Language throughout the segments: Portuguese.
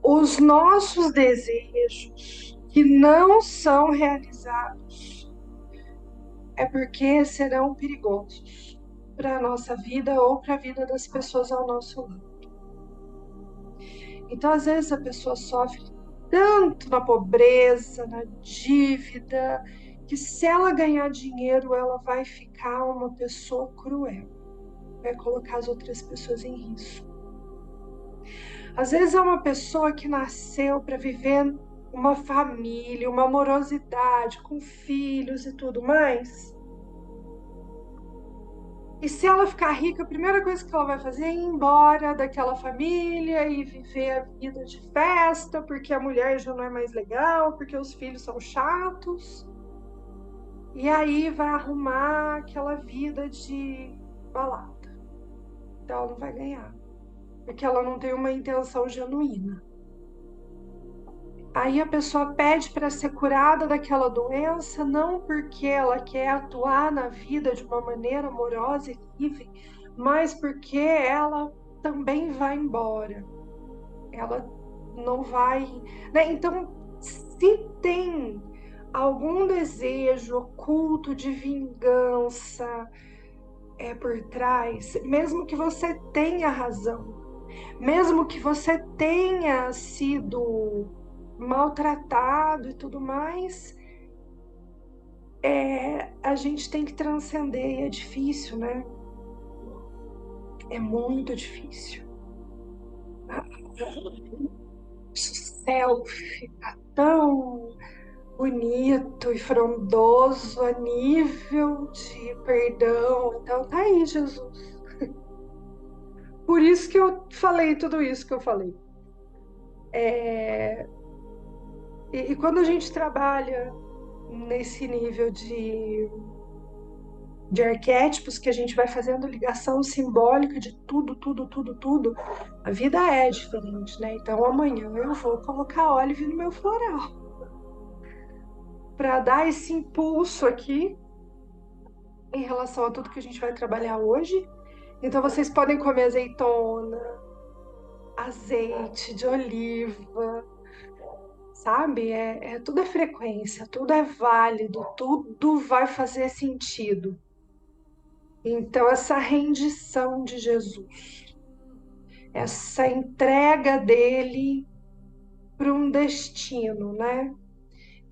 Os nossos desejos que não são realizados é porque serão perigosos para a nossa vida ou para a vida das pessoas ao nosso lado. Então, às vezes, a pessoa sofre tanto na pobreza, na dívida, que se ela ganhar dinheiro, ela vai ficar uma pessoa cruel, vai colocar as outras pessoas em risco. Às vezes é uma pessoa que nasceu para viver uma família, uma amorosidade, com filhos e tudo mais. E se ela ficar rica, a primeira coisa que ela vai fazer é ir embora daquela família e viver a vida de festa, porque a mulher já não é mais legal, porque os filhos são chatos. E aí vai arrumar aquela vida de balada. Então ela não vai ganhar, porque ela não tem uma intenção genuína. Aí a pessoa pede para ser curada daquela doença, não porque ela quer atuar na vida de uma maneira amorosa e livre, mas porque ela também vai embora. Ela não vai, né? Então, se tem algum desejo oculto de vingança por trás, mesmo que você tenha razão, mesmo que você tenha sido maltratado e tudo mais, a gente tem que transcender e é difícil, né? É muito difícil. O céu fica tão bonito e frondoso a nível de perdão. Então tá aí, Jesus. Por isso que eu falei tudo isso que eu falei. E quando a gente trabalha nesse nível de arquétipos, que a gente vai fazendo ligação simbólica de tudo, tudo, tudo, tudo, a vida é diferente, né? Então amanhã eu vou colocar Olive no meu floral para dar esse impulso aqui em relação a tudo que a gente vai trabalhar hoje. Então vocês podem comer azeitona, azeite de oliva, sabe? Tudo é frequência, tudo é válido, tudo vai fazer sentido. Então, essa rendição de Jesus, essa entrega dele para um destino, né?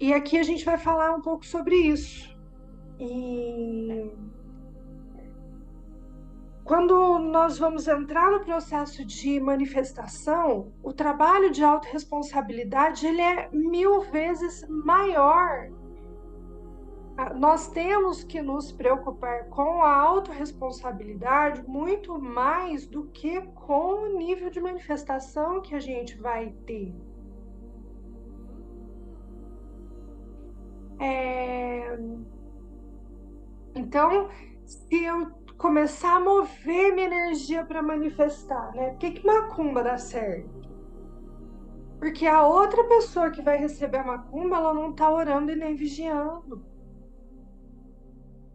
E aqui a gente vai falar um pouco sobre isso. E quando nós vamos entrar no processo de manifestação, o trabalho de autorresponsabilidade ele é 1000 vezes maior. Nós temos que nos preocupar com a autorresponsabilidade muito mais do que com o nível de manifestação que a gente vai ter. Então, se eu começar a mover minha energia para manifestar, né? Por que macumba dá certo? Porque a outra pessoa que vai receber a macumba, ela não está orando e nem vigiando.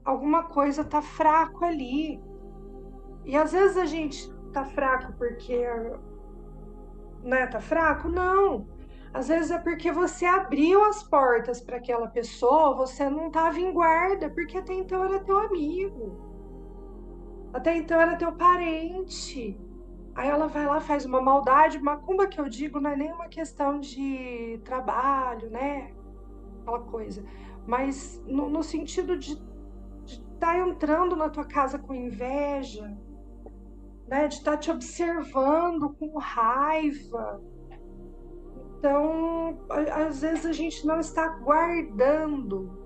Alguma coisa tá fraco ali. E às vezes a gente tá fraco porque, né, tá fraco? Não. Às vezes é porque você abriu as portas para aquela pessoa, você não estava em guarda, porque até então era teu amigo, até então era teu parente. Aí ela vai lá, faz uma maldade, macumba que eu digo, não é nem uma questão de trabalho, né? Aquela coisa. Mas no sentido de estar entrando na tua casa com inveja, né? De estar te observando com raiva. Então, às vezes a gente não está guardando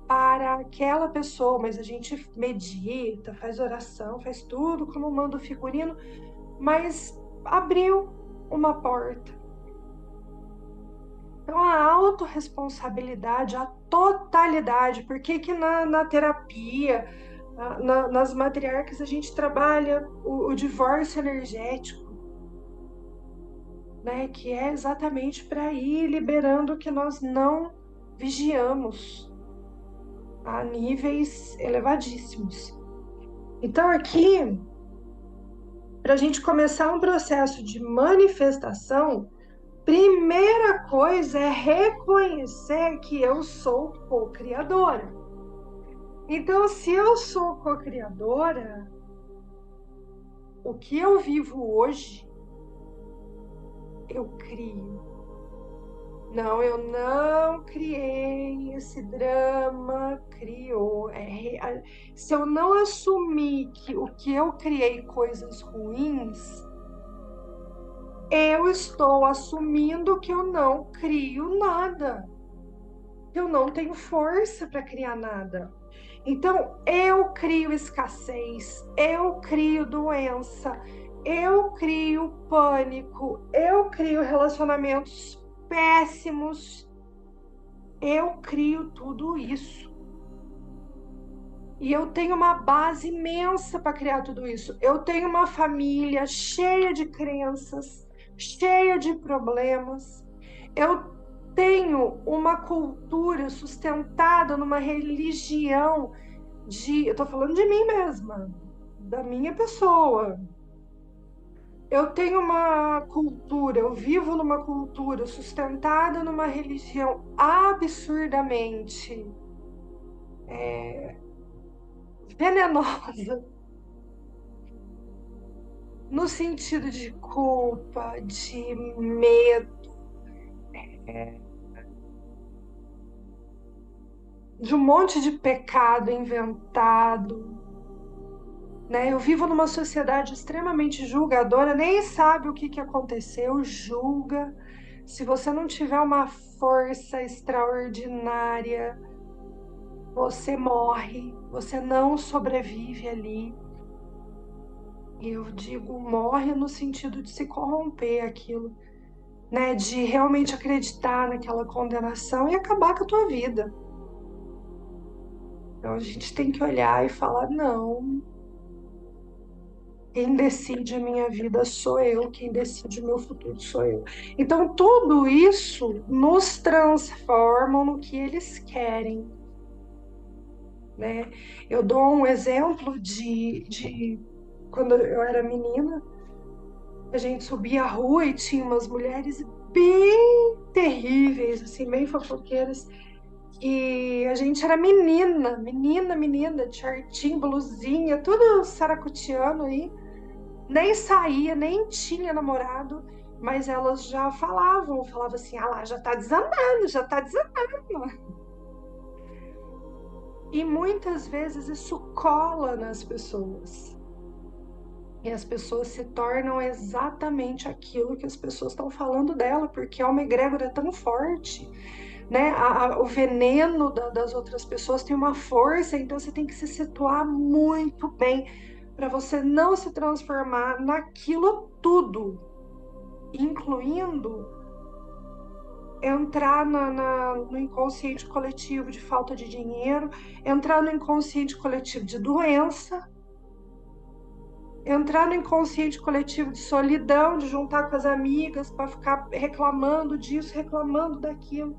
para aquela pessoa, mas a gente medita, faz oração, faz tudo como manda o figurino, mas abriu uma porta. Então, a autorresponsabilidade, a totalidade, por que que na terapia, nas matriarcas, a gente trabalha o divórcio energético, né? Que é exatamente para ir liberando o que nós não vigiamos a níveis elevadíssimos. Então, aqui para a gente começar um processo de manifestação, primeira coisa é reconhecer que eu sou co-criadora. Então, se eu sou co-criadora, o que eu vivo hoje, eu crio. Não, eu não criei esse drama, criou. Se eu não assumir que o que eu criei coisas ruins, eu estou assumindo que eu não crio nada, que eu não tenho força para criar nada. Então, eu crio escassez, eu crio doença, eu crio pânico, eu crio relacionamentos péssimos, eu crio tudo isso. E eu tenho uma base imensa para criar tudo isso. Eu tenho uma família cheia de crenças, cheia de problemas. Eu tenho uma cultura sustentada numa religião eu tô falando de mim mesma, da minha pessoa. Eu tenho uma cultura, eu vivo numa cultura sustentada numa religião absurdamente venenosa, no sentido de culpa, de medo, de um monte de pecado inventado, né? Eu vivo numa sociedade extremamente julgadora, nem sabe o que aconteceu, julga. Se você não tiver uma força extraordinária, você morre, você não sobrevive ali. E eu digo morre no sentido de se corromper aquilo, né? De realmente acreditar naquela condenação e acabar com a tua vida. Então a gente tem que olhar e falar, não, quem decide a minha vida sou eu, quem decide o meu futuro sou eu. Então tudo isso nos transforma no que eles querem, né? Eu dou um exemplo de quando eu era menina, a gente subia a rua e tinha umas mulheres bem terríveis, assim, bem fofoqueiras, e a gente era menina, de shortinho, blusinha, tudo saracutiano aí, nem saía, nem tinha namorado, mas elas já falavam assim, ah lá, já tá desandando, já tá desandando. E muitas vezes isso cola nas pessoas. E as pessoas se tornam exatamente aquilo que as pessoas estão falando dela, porque é uma egrégora tão forte, né? O veneno das outras pessoas tem uma força, então você tem que se situar muito bem para você não se transformar naquilo tudo, incluindo entrar no inconsciente coletivo de falta de dinheiro, entrar no inconsciente coletivo de doença, entrar no inconsciente coletivo de solidão, de juntar com as amigas para ficar reclamando disso, reclamando daquilo.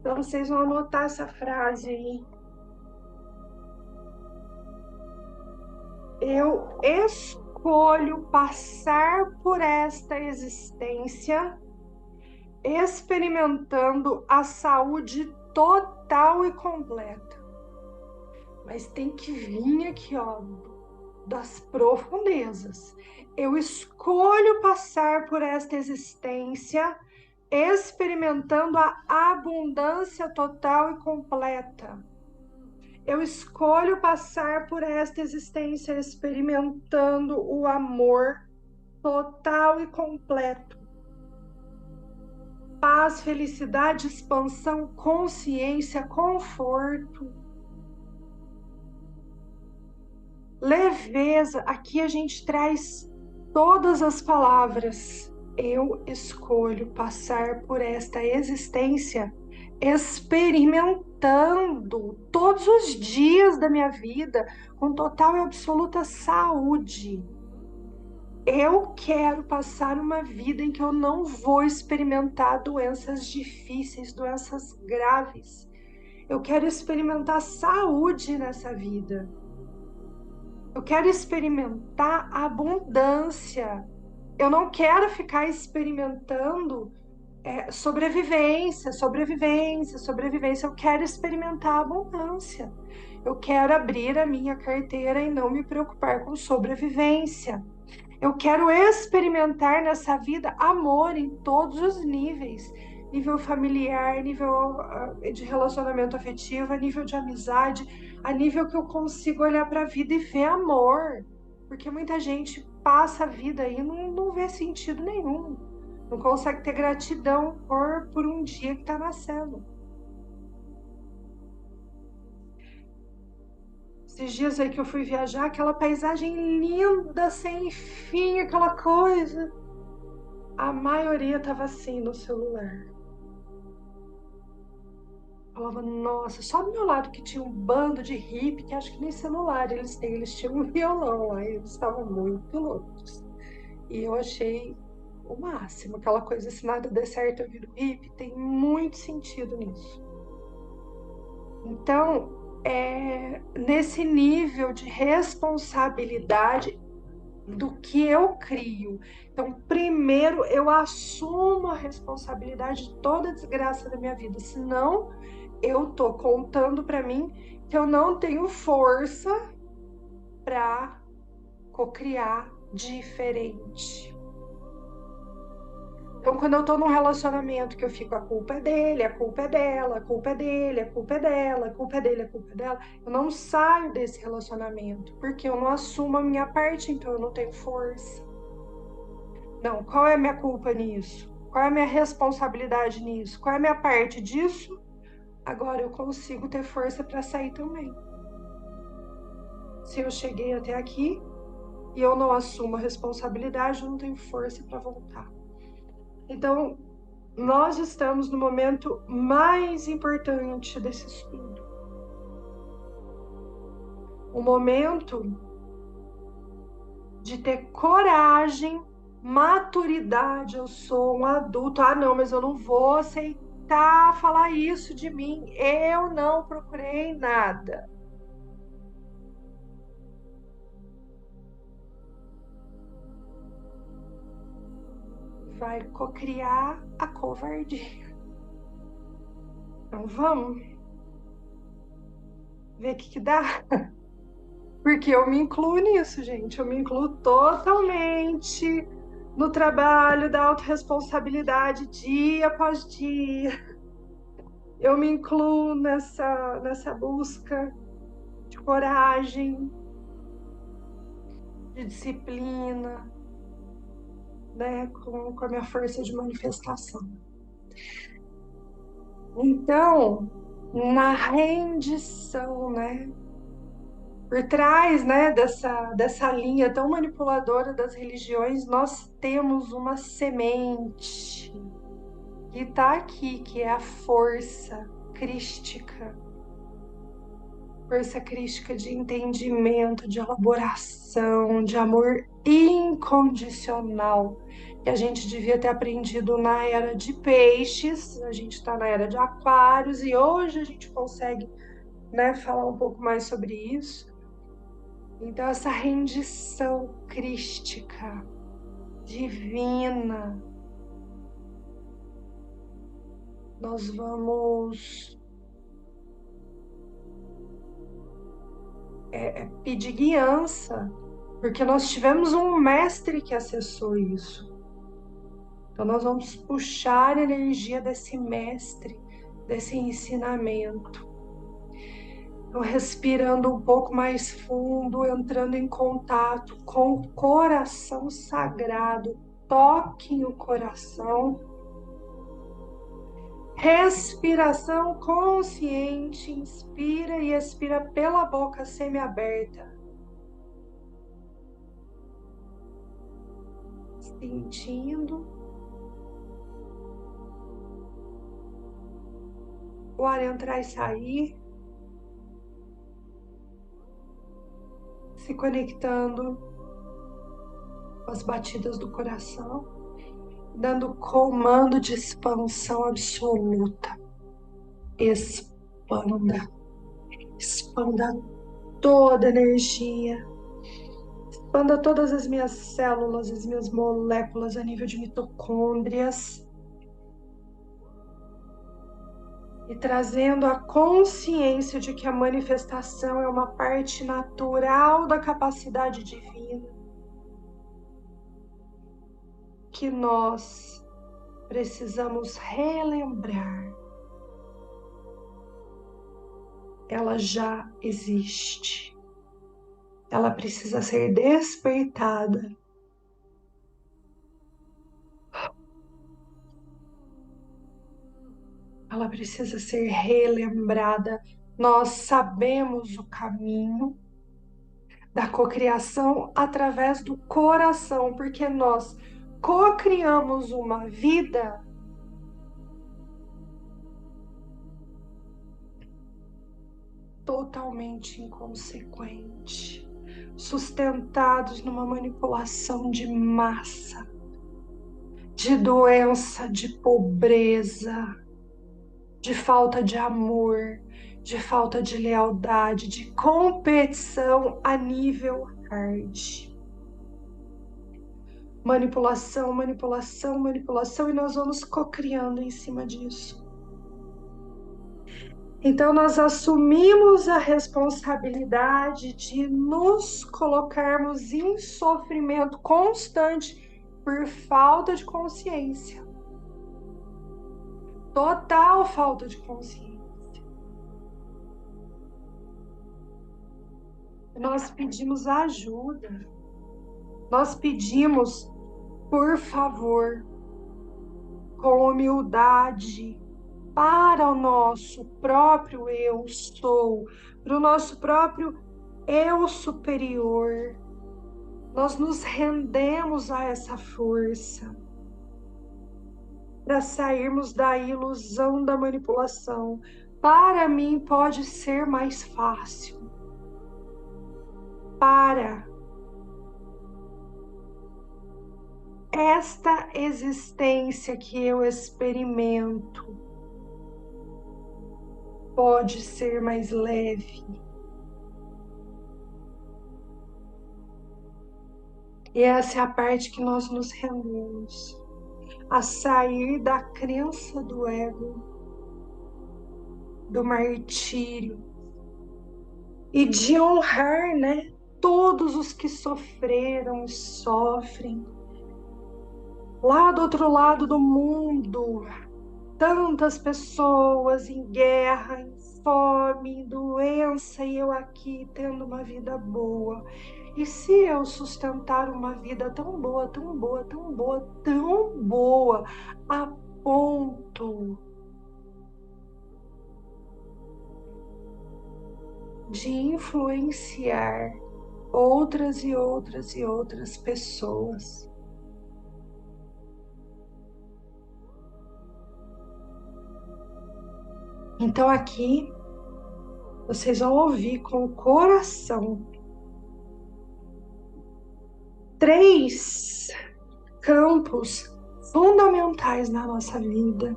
Então vocês vão anotar essa frase aí. Eu escolho passar por esta existência experimentando a saúde total e completa. Mas tem que vir aqui, ó, das profundezas. Eu escolho passar por esta existência experimentando a abundância total e completa. Eu escolho passar por esta existência experimentando o amor total e completo. Paz, felicidade, expansão, consciência, conforto, leveza. Aqui a gente traz todas as palavras. Eu escolho passar por esta existência experimentando todos os dias da minha vida com total e absoluta saúde. Eu quero passar uma vida em que eu não vou experimentar doenças difíceis, doenças graves. Eu quero experimentar saúde nessa vida. Eu quero experimentar a abundância. Eu não quero ficar experimentando sobrevivência, sobrevivência, sobrevivência. Eu quero experimentar a abundância. Eu quero abrir a minha carteira e não me preocupar com sobrevivência. Eu quero experimentar nessa vida amor em todos os níveis. Nível familiar, nível de relacionamento afetivo, a nível de amizade, a nível que eu consigo olhar para a vida e ver amor. Porque muita gente passa a vida aí e não vê sentido nenhum. Não consegue ter gratidão por um dia que está nascendo. Esses dias aí que eu fui viajar, aquela paisagem linda, sem fim, aquela coisa. A maioria estava assim no celular. Falava, nossa, só do meu lado que tinha um bando de hippie, que acho que nem celular eles têm, eles tinham um violão lá, e eles estavam muito loucos. E eu achei o máximo, aquela coisa, se nada der certo, eu viro hippie, tem muito sentido nisso. Então, nesse nível de responsabilidade do que eu crio. Então, primeiro eu assumo a responsabilidade de toda a desgraça da minha vida, senão eu tô contando para mim que eu não tenho força para cocriar diferente. Então, quando eu tô num relacionamento que eu fico, a culpa é dele, a culpa é dela, a culpa é dele, a culpa é dela, a culpa é dele, a culpa é dela, eu não saio desse relacionamento, porque eu não assumo a minha parte, então eu não tenho força. Não, qual é a minha culpa nisso? Qual é a minha responsabilidade nisso? Qual é a minha parte disso? Agora eu consigo ter força para sair também. Se eu cheguei até aqui e eu não assumo a responsabilidade, eu não tenho força para voltar. Então, nós estamos no momento mais importante desse estudo. O momento de ter coragem, maturidade. Eu sou um adulto. Ah, não, mas eu não vou aceitar falar isso de mim. Eu não procurei nada. Vai cocriar a covardia. Então vamos ver o que dá. Porque eu me incluo nisso, gente. Eu me incluo totalmente no trabalho da autorresponsabilidade, dia após dia. Eu me incluo nessa busca de coragem, de disciplina, né, com a minha força de manifestação. Então, na rendição, né, por trás, né, dessa linha tão manipuladora das religiões, nós temos uma semente que está aqui, que é a força crística. Força crística de entendimento, de elaboração, de amor incondicional, que a gente devia ter aprendido na era de peixes, a gente está na era de aquários, e hoje a gente consegue, né, falar um pouco mais sobre isso. Então, essa rendição crística, divina, nós vamos pedir guiança, porque nós tivemos um mestre que acessou isso. Então, nós vamos puxar a energia desse mestre, desse ensinamento. Então, respirando um pouco mais fundo, entrando em contato com o coração sagrado. Toque o coração. Respiração consciente. Inspira e expira pela boca semiaberta. Sentindo o ar entrar e sair, se conectando com as batidas do coração, dando comando de expansão absoluta. Expanda, expanda toda a energia, Expanda todas as minhas células, as minhas moléculas a nível de mitocôndrias. E trazendo a consciência de que a manifestação é uma parte natural da capacidade divina, que nós precisamos relembrar. Ela já existe. Ela precisa ser despertada. Ela precisa ser relembrada. Nós sabemos o caminho da cocriação através do coração, porque nós cocriamos uma vida totalmente inconsequente, sustentados numa manipulação de massa, de doença, de pobreza, de falta de amor, de falta de lealdade, de competição a nível hard. Manipulação, manipulação, manipulação, e nós vamos cocriando em cima disso. Então, nós assumimos a responsabilidade de nos colocarmos em sofrimento constante por falta de consciência. Total falta de consciência. Nós pedimos ajuda. Nós pedimos, por favor, com humildade, para o nosso próprio eu sou, para o nosso próprio eu superior. Nós nos rendemos a essa força para sairmos da ilusão da manipulação. Para mim pode ser mais fácil. Para esta existência que eu experimento pode ser mais leve. E essa é a parte que nós nos rendemos, a sair da crença do ego, do martírio, e de honrar, né, todos os que sofreram e sofrem. Lá do outro lado do mundo, tantas pessoas em guerra, em fome, em doença, e eu aqui tendo uma vida boa. E se eu sustentar uma vida tão boa, tão boa, tão boa, tão boa, a ponto de influenciar outras e outras e outras pessoas. Então aqui vocês vão ouvir com o coração 3 campos fundamentais na nossa vida.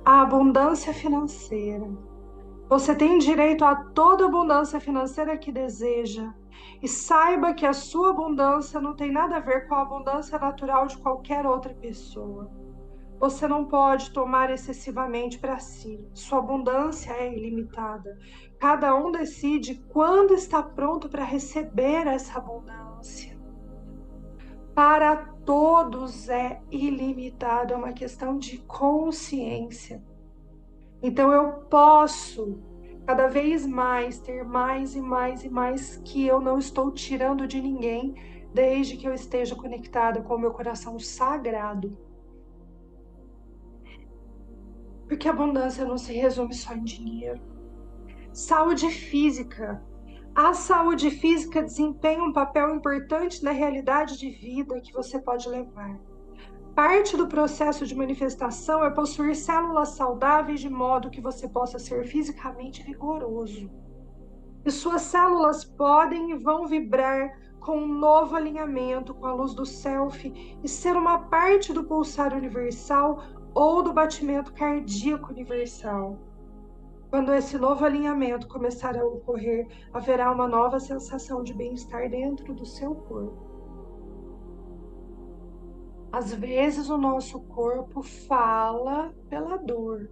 A abundância financeira. Você tem direito a toda abundância financeira que deseja. E saiba que a sua abundância não tem nada a ver com a abundância natural de qualquer outra pessoa. Você não pode tomar excessivamente para si. Sua abundância é ilimitada. Cada um decide quando está pronto para receber essa abundância. Para todos é ilimitado, é uma questão de consciência. Então eu posso cada vez mais ter mais e mais e mais que eu não estou tirando de ninguém, desde que eu esteja conectada com o meu coração sagrado. Porque a abundância não se resume só em dinheiro. Saúde física. A saúde física desempenha um papel importante na realidade de vida que você pode levar. Parte do processo de manifestação é possuir células saudáveis de modo que você possa ser fisicamente vigoroso. E suas células podem e vão vibrar com um novo alinhamento com a luz do self e ser uma parte do pulsar universal ou do batimento cardíaco universal. Quando esse novo alinhamento começar a ocorrer, haverá uma nova sensação de bem-estar dentro do seu corpo. Às vezes o nosso corpo fala pela dor.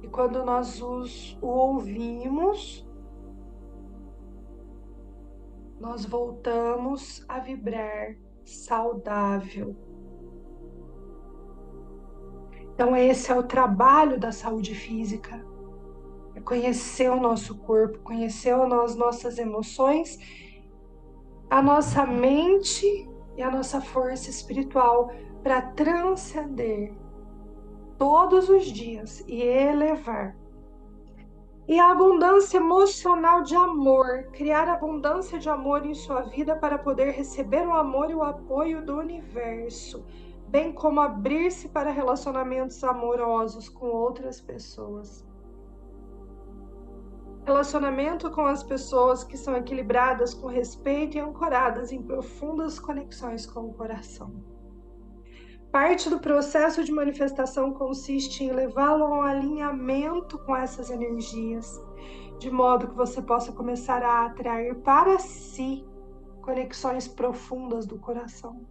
E quando nós o ouvimos, nós voltamos a vibrar saudável. Então, esse é o trabalho da saúde física. É conhecer o nosso corpo, conhecer as nossas emoções, a nossa mente e a nossa força espiritual para transcender todos os dias e elevar. E a abundância emocional de amor, criar abundância de amor em sua vida para poder receber o amor e o apoio do universo, bem como abrir-se para relacionamentos amorosos com outras pessoas. Relacionamento com as pessoas que são equilibradas com respeito e ancoradas em profundas conexões com o coração. Parte do processo de manifestação consiste em levá-lo a um alinhamento com essas energias, de modo que você possa começar a atrair para si conexões profundas do coração.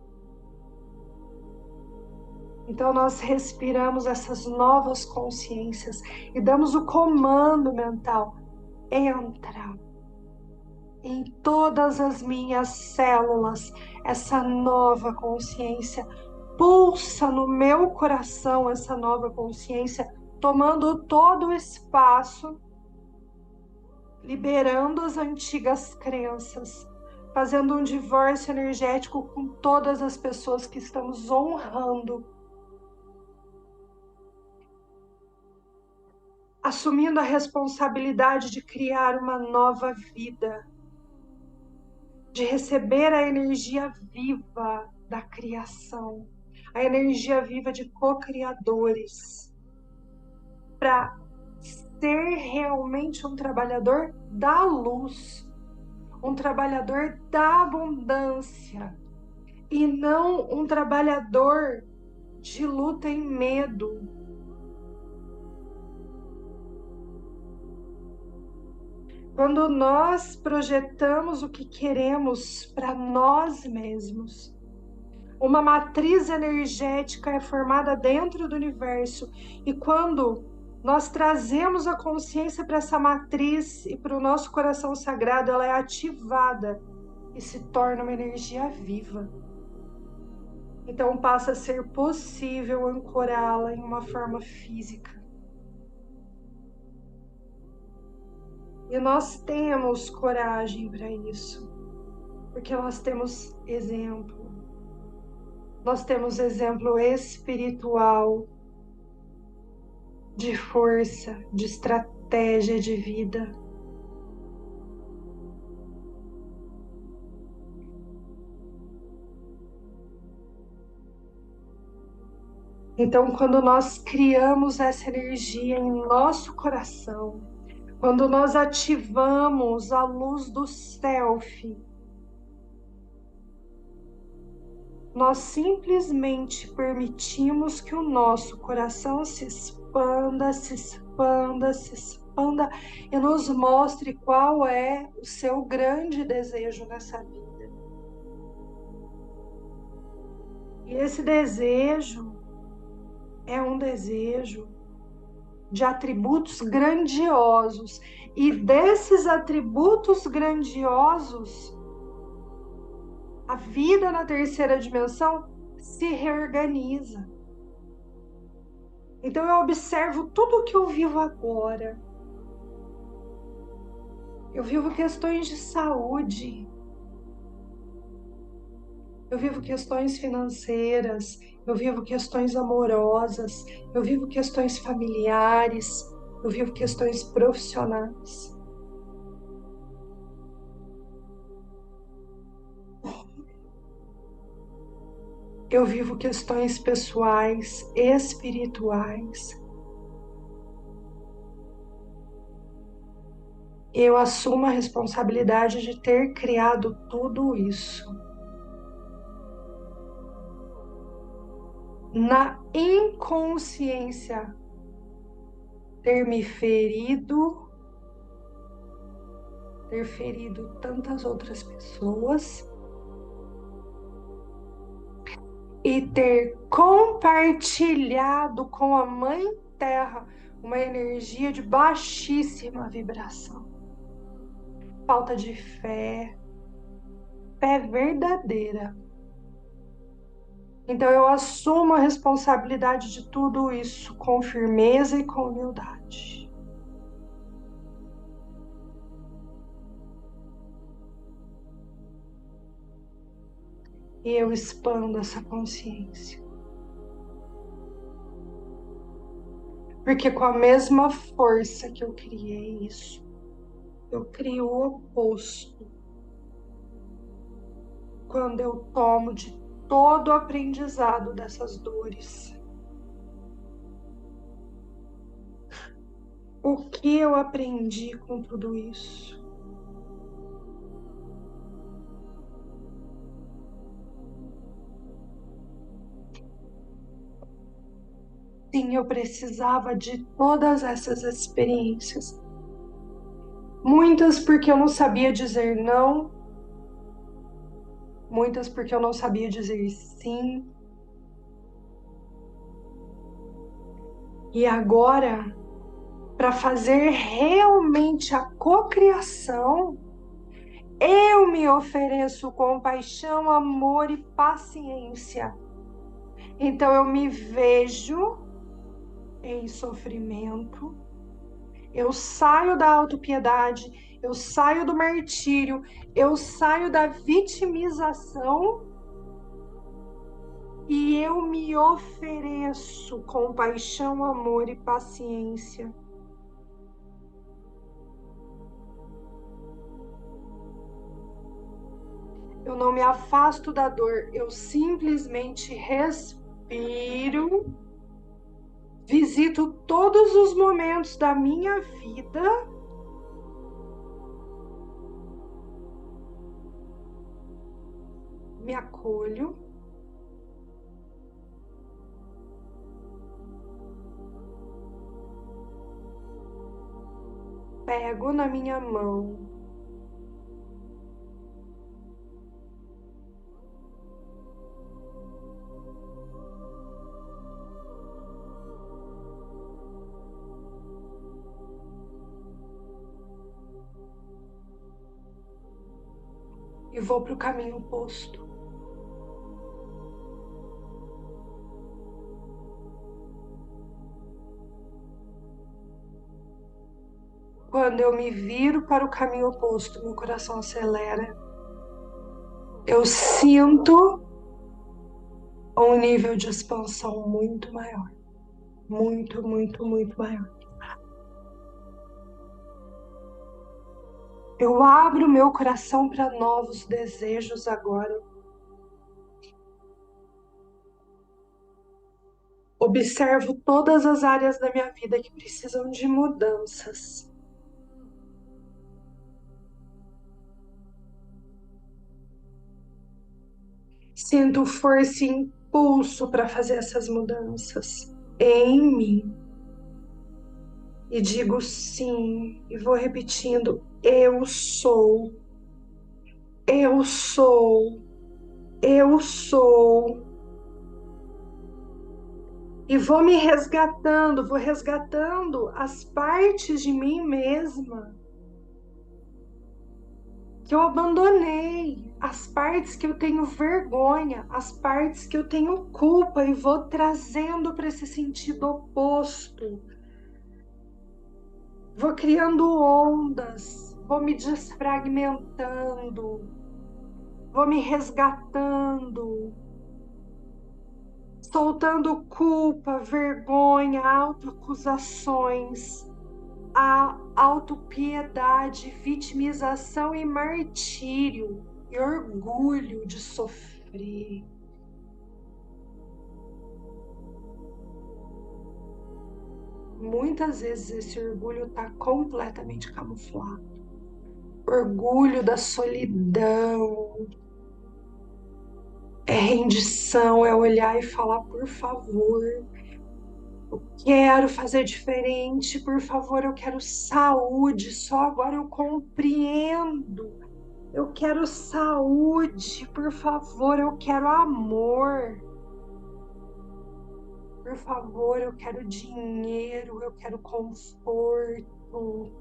Então nós respiramos essas novas consciências e damos o comando mental: entra em todas as minhas células essa nova consciência, pulsa no meu coração essa nova consciência, tomando todo o espaço, liberando as antigas crenças, fazendo um divórcio energético com todas as pessoas que estamos honrando, assumindo a responsabilidade de criar uma nova vida, de receber a energia viva da criação, a energia viva de co-criadores, para ser realmente um trabalhador da luz, um trabalhador da abundância, e não um trabalhador de luta e medo. Quando nós projetamos o que queremos para nós mesmos, uma matriz energética é formada dentro do universo, e quando nós trazemos a consciência para essa matriz e para o nosso coração sagrado, ela é ativada e se torna uma energia viva. Então passa a ser possível ancorá-la em uma forma física. E nós temos coragem para isso, porque nós temos exemplo. Nós temos exemplo espiritual, de força, de estratégia de vida. Então, quando nós criamos essa energia em nosso coração, quando nós ativamos a luz do self, nós simplesmente permitimos que o nosso coração se expanda, se expanda, se expanda e nos mostre qual é o seu grande desejo nessa vida. E esse desejo é um desejo de atributos grandiosos, e desses atributos grandiosos, a vida na terceira dimensão se reorganiza. Então eu observo tudo o que eu vivo agora. Eu vivo questões de saúde. Eu vivo questões financeiras. Eu vivo questões amorosas. Eu vivo questões familiares. Eu vivo questões profissionais. Eu vivo questões pessoais, espirituais. Eu assumo a responsabilidade de ter criado tudo isso. na inconsciência, ter me ferido, ter ferido tantas outras pessoas e ter compartilhado com a Mãe Terra uma energia de baixíssima vibração, falta de fé, fé verdadeira. Então eu assumo a responsabilidade de tudo isso com firmeza e com humildade. E eu expando essa consciência. Porque com a mesma força que eu criei isso, eu crio o oposto. Quando eu tomo de todo o aprendizado dessas dores. O que eu aprendi com tudo isso? Sim, eu precisava de todas essas experiências. Muitas porque eu não sabia dizer não, muitas porque eu não sabia dizer sim. E agora, para fazer realmente a cocriação, eu me ofereço compaixão, amor e paciência. Então eu me vejo em sofrimento, eu saio da autopiedade, eu saio do martírio, eu saio da vitimização e eu me ofereço compaixão, amor e paciência. Eu não me afasto da dor, eu simplesmente respiro, visito todos os momentos da minha vida me acolho, pego na minha mão e vou para o caminho oposto. Quando eu me viro para o caminho oposto, meu coração acelera. Eu sinto um nível de expansão muito maior. Muito, muito, muito maior. Eu abro meu coração para novos desejos agora. Observo todas as áreas da minha vida que precisam de mudanças. Sinto força e impulso para fazer essas mudanças em mim. E digo sim, e vou repetindo: eu sou, eu sou, eu sou. E vou me resgatando, vou resgatando as partes de mim mesma que eu abandonei, as partes que eu tenho vergonha, as partes que eu tenho culpa, e vou trazendo para esse sentido oposto. Vou criando ondas, vou me desfragmentando, vou me resgatando, soltando culpa, vergonha, autoacusações, a autopiedade, vitimização e martírio e orgulho de sofrer. Muitas vezes esse orgulho está completamente camuflado. Orgulho da solidão. É rendição, é olhar e falar, por favor, eu quero fazer diferente, por favor, eu quero saúde, só agora eu compreendo. Eu quero saúde, por favor, eu quero amor. Por favor, eu quero dinheiro, eu quero conforto.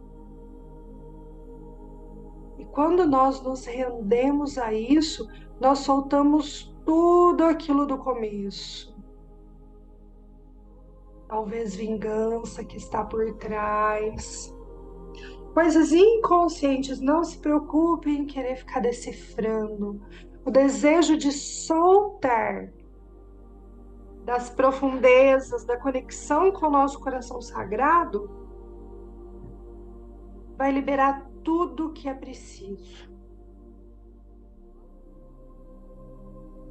E quando nós nos rendemos a isso, nós soltamos tudo aquilo do começo. Talvez vingança que está por trás. Coisas inconscientes, não se preocupe em querer ficar decifrando. O desejo de soltar das profundezas, da conexão com o nosso coração sagrado, vai liberar tudo o que é preciso.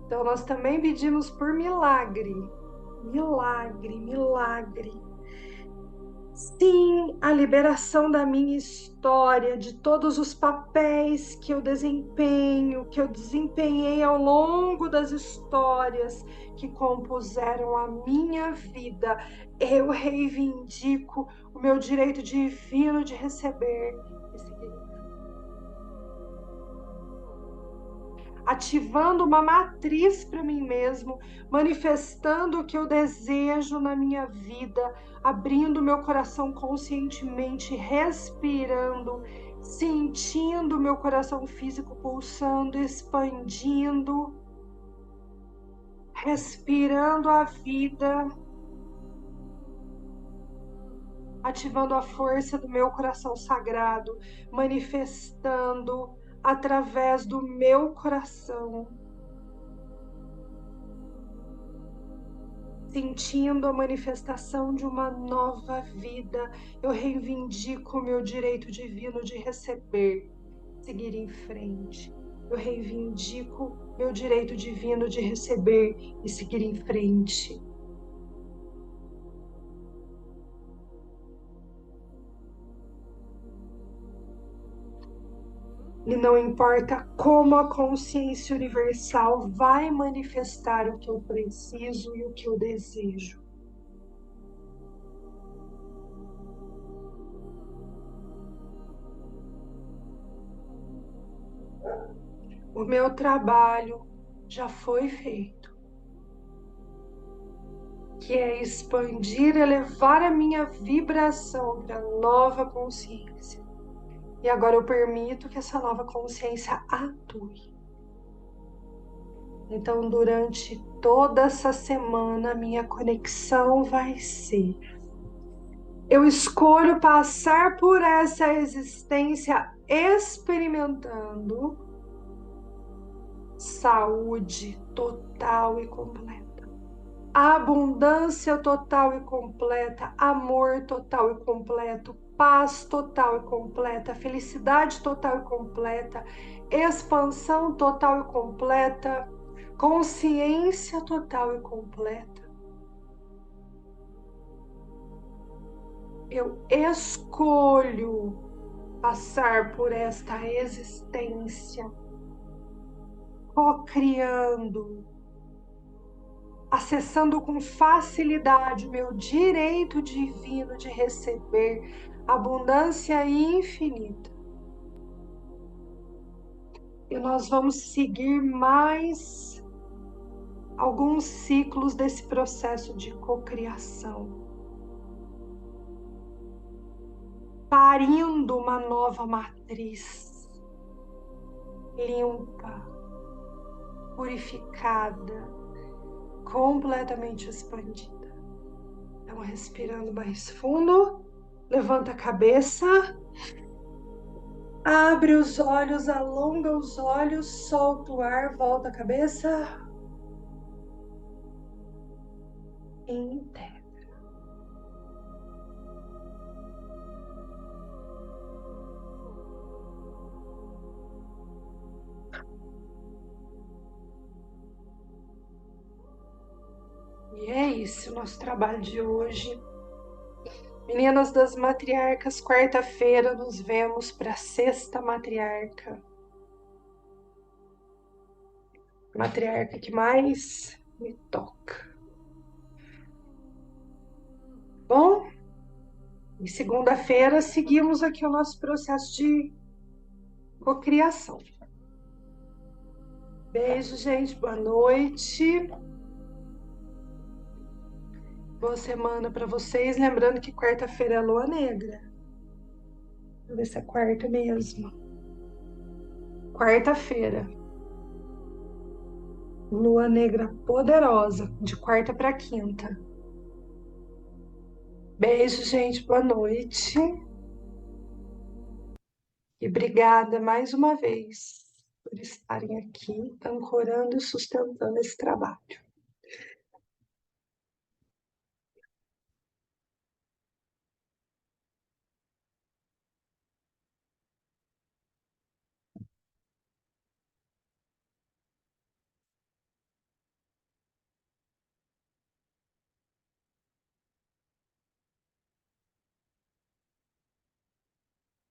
Então, nós também pedimos por milagre, milagre, milagre. Sim, a liberação da minha história, de todos os papéis que eu desempenho, que eu desempenhei ao longo das histórias que compuseram a minha vida. Eu reivindico o meu direito divino de receber esse direito. Ativando uma matriz para mim mesmo, manifestando o que eu desejo na minha vida, abrindo meu coração conscientemente, respirando, sentindo meu coração físico pulsando, expandindo, respirando a vida, ativando a força do meu coração sagrado, manifestando através do meu coração, sentindo a manifestação de uma nova vida. Eu reivindico o meu direito divino de receber, seguir em frente. Eu reivindico meu direito divino de receber e seguir em frente. E não importa como a consciência universal vai manifestar o que eu preciso e o que eu desejo. O meu trabalho já foi feito, que é expandir, elevar a minha vibração para nova consciência. E agora eu permito que essa nova consciência atue. Então, durante toda essa semana, a minha conexão vai ser: eu escolho passar por essa existência experimentando saúde total e completa, abundância total e completa, amor total e completo, paz total e completa, felicidade total e completa, expansão total e completa, consciência total e completa. Eu escolho passar por esta existência co-criando, acessando com facilidade o meu direito divino de receber abundância infinita. E nós vamos seguir mais alguns ciclos desse processo de cocriação, parindo uma nova matriz, limpa, purificada, completamente expandida. Então, respirando mais fundo, levanta a cabeça, abre os olhos, alonga os olhos, solta o ar, volta a cabeça, integra. E é isso, o nosso trabalho de hoje. Meninas das matriarcas, quarta-feira nos vemos para a sexta matriarca. matriarca que mais me toca. Bom, e segunda-feira seguimos aqui o nosso processo de cocriação. Beijo, gente. Boa noite. Boa semana para vocês. Lembrando que quarta-feira é lua negra. Vou ver se é quarta mesmo. Quarta-feira. Lua negra poderosa, de quarta para quinta. Beijo, gente. Boa noite. E obrigada mais uma vez por estarem aqui, ancorando e sustentando esse trabalho.